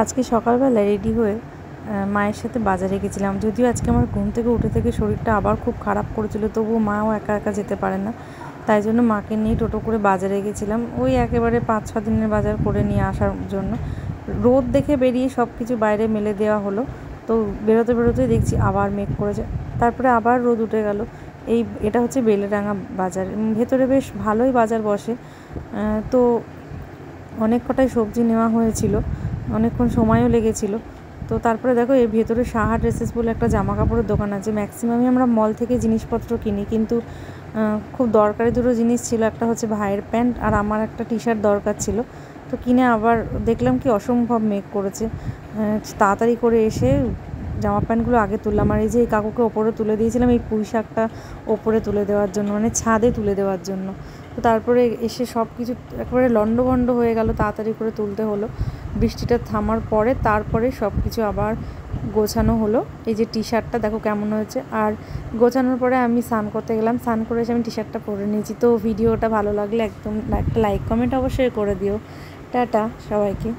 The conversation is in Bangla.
আজকে সকালবেলা রেডি হয়ে মায়ের সাথে বাজারে গেছিলাম। যদিও আজকে আমার ঘুম থেকে উঠে থেকে শরীরটা আবার খুব খারাপ করেছিল, তবুও মাও একা একা যেতে পারে না, তাই জন্য মাকে নিয়ে টোটো করে বাজারে গেছিলাম। ওই একেবারে 5-6 দিনের বাজার করে নিয়ে আসার জন্য। রোদ দেখে বেরিয়ে সব কিছু বাইরে মেলে দেওয়া হলো, তো বেরোতে বেরোতেই দেখছি আবার মেঘ করেছে, তারপরে আবার রোদ উঠে গেল। এটা হচ্ছে বেলেডাঙ্গা বাজার, ভেতরে বেশ ভালোই বাজার বসে। তো অনেক কটাই সবজি নেওয়া হয়েছিল, অনেকক্ষণ সময়ও লেগেছিল। তো তারপরে দেখো এর ভেতরে সাহা ড্রেসেস বলে একটা জামা কাপড়ের দোকান আছে। ম্যাক্সিমামই আমরা মল থেকে জিনিসপত্র কিনি, কিন্তু খুব দরকারি দুটো জিনিস ছিল, একটা হচ্ছে ভাইয়ের প্যান্ট আর আমার একটা টি শার্ট দরকার ছিল। তো কিনে আবার দেখলাম কি অসম্ভব মেঘ করেছে, তাড়াতাড়ি করে এসে জামা প্যান্টগুলো আগে তুললাম। আর এই যে এই কাকুকে ওপরে তুলে দিয়েছিলাম এই পুঁই শাকটা ওপরে তুলে দেওয়ার জন্য, মানে ছাদে তুলে দেওয়ার জন্য। তো তারপরে এসে সব কিছু একেবারে লন্ডভন্ড হয়ে গেল, তাড়াতাড়ি করে তুলতে হলো। বৃষ্টিটা থামার পরে তারপরে সব কিছু আবার গোছানো হলো। এই যে টি শার্টটা দেখো কেমন হয়েছে। আর গোছানোর পরে আমি স্নান করতে গেলাম, স্নান করে এসে আমি টি শার্টটা পরে নিয়েছি। তো ভিডিওটা ভালো লাগলে একদম একটা লাইক কমেন্ট অবশ্যই করে দিও। টাটা সবাইকে।